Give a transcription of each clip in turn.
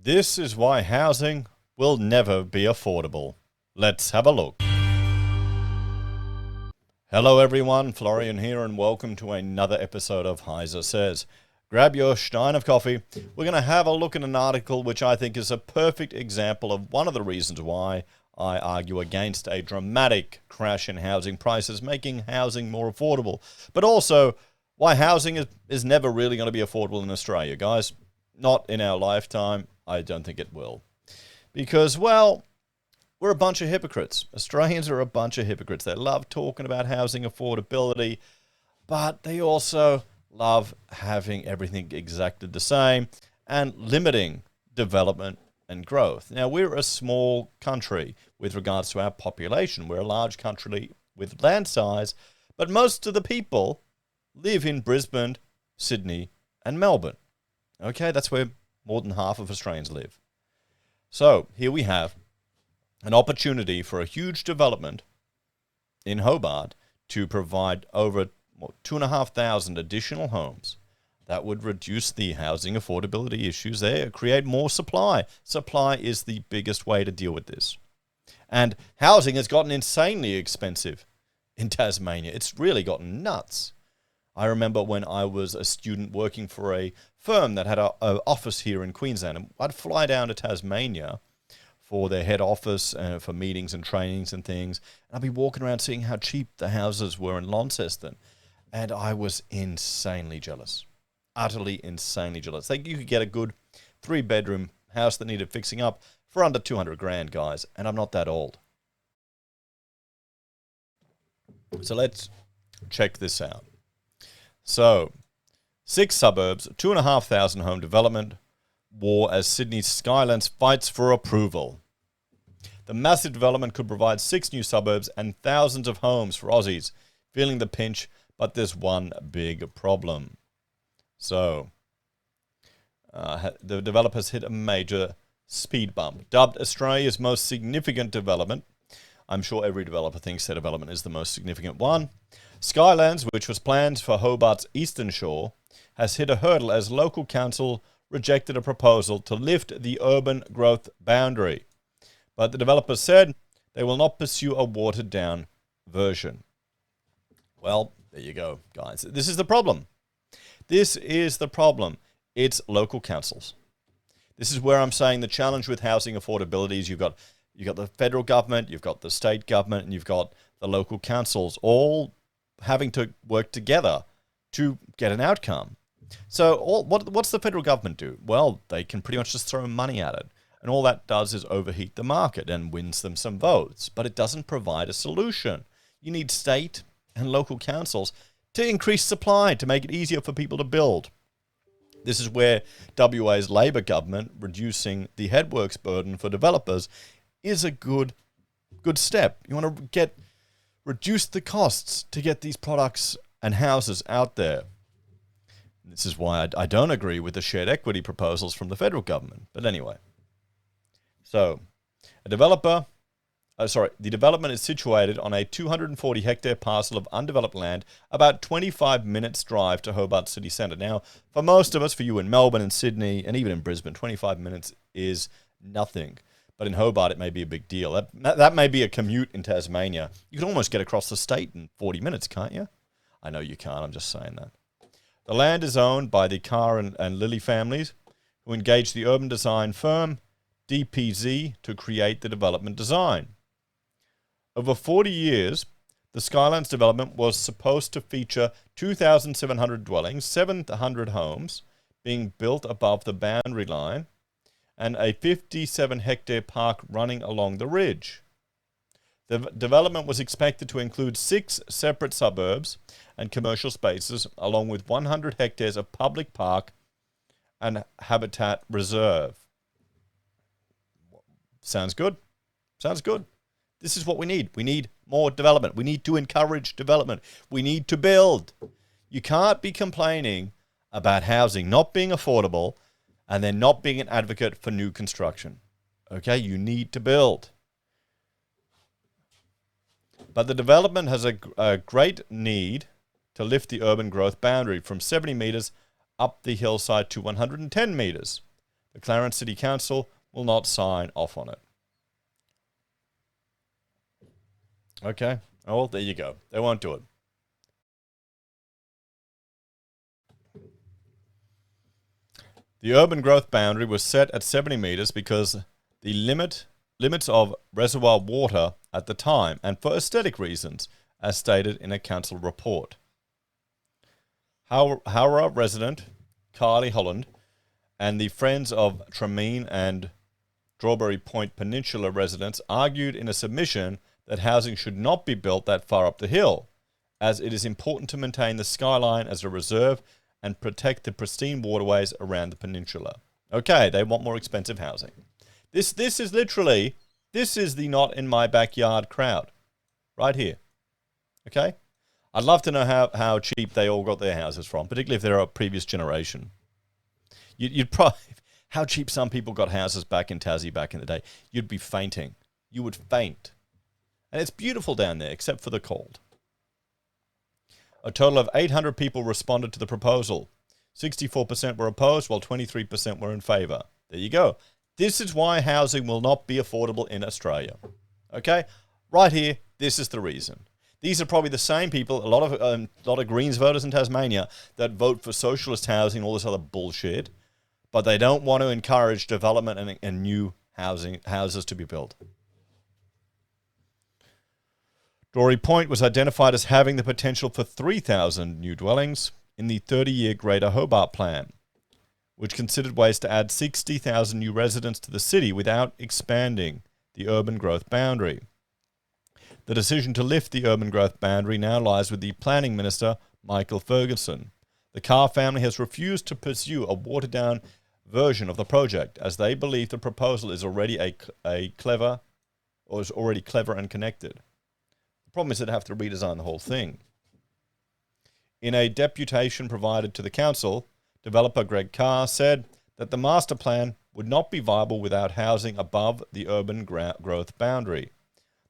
This is why housing will never be affordable. Let's have a look. Hello everyone, Florian here, and welcome to another episode of HeiseSays. Grab your stein of coffee. We're going to have a look at an article which I think is a perfect example of one of the reasons why I argue against a dramatic crash in housing prices, making housing more affordable, but also why housing is never really going to be affordable in Australia, guys. Not in our lifetime. I don't think it will. Because, well, we're a bunch of hypocrites. Australians are a bunch of hypocrites. They love talking about housing affordability, but they also love having everything exactly the same and limiting development and growth. Now, we're a small country with regards to our population. We're a large country with land size, but most of the people live in Brisbane, Sydney, and Melbourne. Okay, that's where more than half of Australians live. So here we have an opportunity for a huge development in Hobart to provide over 2,500 additional homes. That would reduce the housing affordability issues there, create more supply. Supply is the biggest way to deal with this. And housing has gotten insanely expensive in Tasmania. It's really gotten nuts. I remember when I was a student working for a firm that had an office here in Queensland, and I'd fly down to Tasmania for their head office for meetings and trainings and things. And I'd be walking around seeing how cheap the houses were in Launceston. And I was insanely jealous. Utterly insanely jealous. You could get a good 3-bedroom house that needed fixing up for under 200 grand, guys. And I'm not that old. So let's check this out. So, 6 suburbs, 2,500 home development war as Sydney's Skylands fights for approval. The massive development could provide 6 new suburbs and thousands of homes for Aussies feeling the pinch, but there's one big problem. So, the developers hit a major speed bump. Dubbed Australia's most significant development, I'm sure every developer thinks their development is the most significant one. Skylands, which was planned for Hobart's eastern shore, has hit a hurdle as local council rejected a proposal to lift the urban growth boundary. But the developers said they will not pursue a watered-down version. Well, there you go, guys. This is the problem. This is the problem. It's local councils. This is where I'm saying the challenge with housing affordability is you've got the federal government, you've got the state government, and you've got the local councils all having to work together to get an outcome. So what's the federal government do? Well, they can pretty much just throw money at it. And all that does is overheat the market and wins them some votes. But it doesn't provide a solution. You need state and local councils to increase supply, to make it easier for people to build. This is where WA's Labor government reducing the headworks burden for developers is a good step. You want to reduce the costs to get these products and houses out there. This is why I don't agree with the shared equity proposals from the federal government. But anyway, so the development is situated on a 240-hectare parcel of undeveloped land, about 25 minutes drive to Hobart City Centre. Now, for most of us, for you in Melbourne and Sydney, and even in Brisbane, 25 minutes is nothing. But in Hobart, it may be a big deal. That may be a commute in Tasmania. You can almost get across the state in 40 minutes, can't you? I know you can't. I'm just saying that. The land is owned by the Carr and Lilly families, who engaged the urban design firm DPZ to create the development design. Over 40 years, the Skylands development was supposed to feature 2,700 dwellings, 700 homes being built above the boundary line, and a 57-hectare park running along the ridge. The development was expected to include 6 separate suburbs and commercial spaces, along with 100 hectares of public park and habitat reserve. Sounds good? Sounds good. This is what we need. We need more development. We need to encourage development. We need to build. You can't be complaining about housing not being affordable and then not being an advocate for new construction. Okay, you need to build. But the development has a great need to lift the urban growth boundary from 70 metres up the hillside to 110 metres. The Clarence City Council will not sign off on it. Okay. Oh, well, there you go. They won't do it. The urban growth boundary was set at 70 meters because the limits of reservoir water at the time and for aesthetic reasons, as stated in a council report. Howrah resident Kylie Holland and the Friends of Tremine and Strawberry Point Peninsula residents argued in a submission that housing should not be built that far up the hill, as it is important to maintain the skyline as a reserve and protect the pristine waterways around the peninsula. Okay, they want more expensive housing. This is literally, this is the not in my backyard crowd, right here. Okay? I'd love to know how cheap they all got their houses from, particularly if they're a previous generation. You'd probably, how cheap some people got houses back in Tassie back in the day. You'd be fainting. You would faint. And it's beautiful down there, except for the cold. A total of 800 people responded to the proposal. 64% were opposed, while 23% were in favour. There you go. This is why housing will not be affordable in Australia. Okay? Right here, this is the reason. These are probably the same people, a lot of Greens voters in Tasmania, that vote for socialist housing, all this other bullshit, but they don't want to encourage development and new houses to be built. Strawberry Point was identified as having the potential for 3,000 new dwellings in the 30-year Greater Hobart Plan, which considered ways to add 60,000 new residents to the city without expanding the urban growth boundary. The decision to lift the urban growth boundary now lies with the Planning Minister, Michael Ferguson. The Carr family has refused to pursue a watered-down version of the project, as they believe the proposal is already clever and connected. The problem is they'd have to redesign the whole thing. In a deputation provided to the council, developer Greg Carr said that the master plan would not be viable without housing above the urban growth boundary.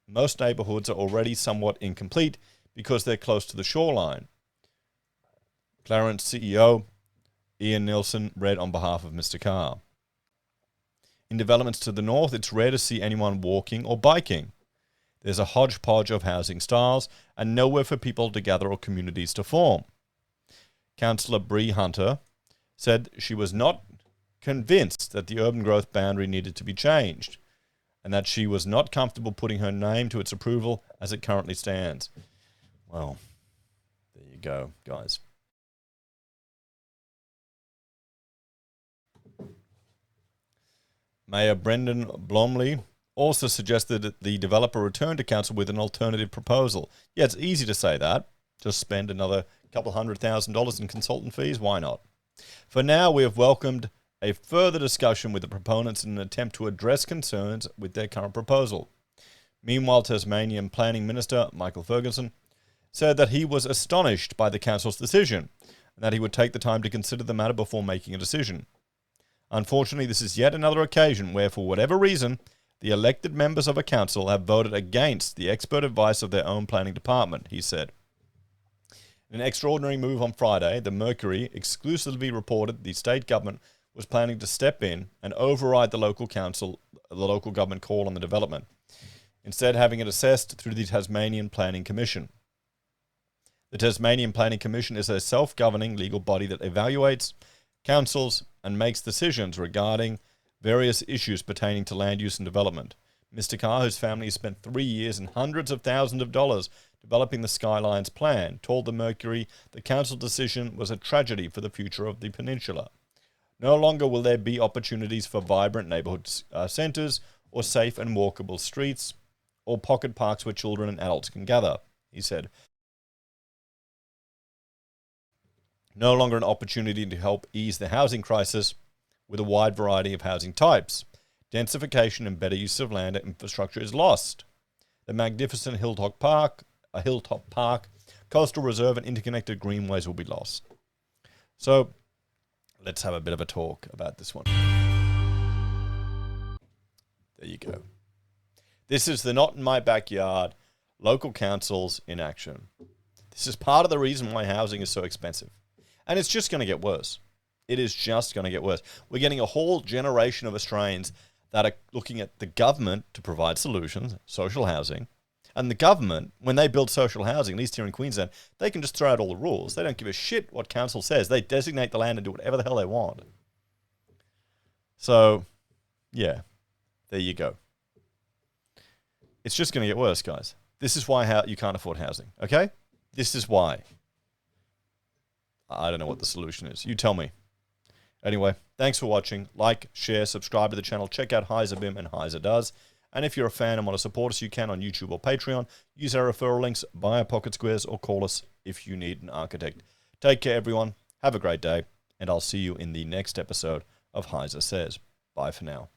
Most neighbourhoods are already somewhat incomplete because they're close to the shoreline. Clarence CEO Ian Nielsen read on behalf of Mr. Carr. In developments to the north, it's rare to see anyone walking or biking. There's a hodgepodge of housing styles and nowhere for people to gather or communities to form. Councillor Bree Hunter said she was not convinced that the urban growth boundary needed to be changed and that she was not comfortable putting her name to its approval as it currently stands. Well, there you go, guys. Mayor Brendan Blomley also suggested that the developer return to council with an alternative proposal. Yeah, it's easy to say that. Just spend another couple $100,000 in consultant fees. Why not? For now, we have welcomed a further discussion with the proponents in an attempt to address concerns with their current proposal. Meanwhile, Tasmanian Planning Minister Michael Ferguson said that he was astonished by the council's decision and that he would take the time to consider the matter before making a decision. Unfortunately, this is yet another occasion where, for whatever reason, the elected members of a council have voted against the expert advice of their own planning department, he said. In an extraordinary move on Friday, the Mercury exclusively reported the state government was planning to step in and override the local government call on the development, instead having it assessed through the Tasmanian Planning Commission. The Tasmanian Planning Commission is a self-governing legal body that evaluates, counsels, and makes decisions regarding various issues pertaining to land use and development. Mr. Carr, whose family has spent 3 years and hundreds of thousands of dollars developing the Skylines plan, told the Mercury the council decision was a tragedy for the future of the peninsula. No longer will there be opportunities for vibrant neighbourhood centres or safe and walkable streets or pocket parks where children and adults can gather, he said. No longer an opportunity to help ease the housing crisis with a wide variety of housing types. Densification and better use of land and infrastructure is lost. The magnificent Hilltop Park, coastal reserve and interconnected greenways will be lost. So, let's have a bit of a talk about this one. There you go. This is the not in my backyard local councils in action. This is part of the reason why housing is so expensive. And it's just going to get worse. It is just going to get worse. We're getting a whole generation of Australians that are looking at the government to provide solutions, social housing. And the government, when they build social housing, at least here in Queensland, they can just throw out all the rules. They don't give a shit what council says. They designate the land and do whatever the hell they want. So, yeah, there you go. It's just going to get worse, guys. This is why you can't afford housing, okay? This is why. I don't know what the solution is. You tell me. Anyway, thanks for watching. Like, share, subscribe to the channel. Check out HeiseBim and Heise Does. And if you're a fan and want to support us, you can on YouTube or Patreon. Use our referral links, buy our pocket squares, or call us if you need an architect. Take care, everyone. Have a great day. And I'll see you in the next episode of HeiseSays. Bye for now.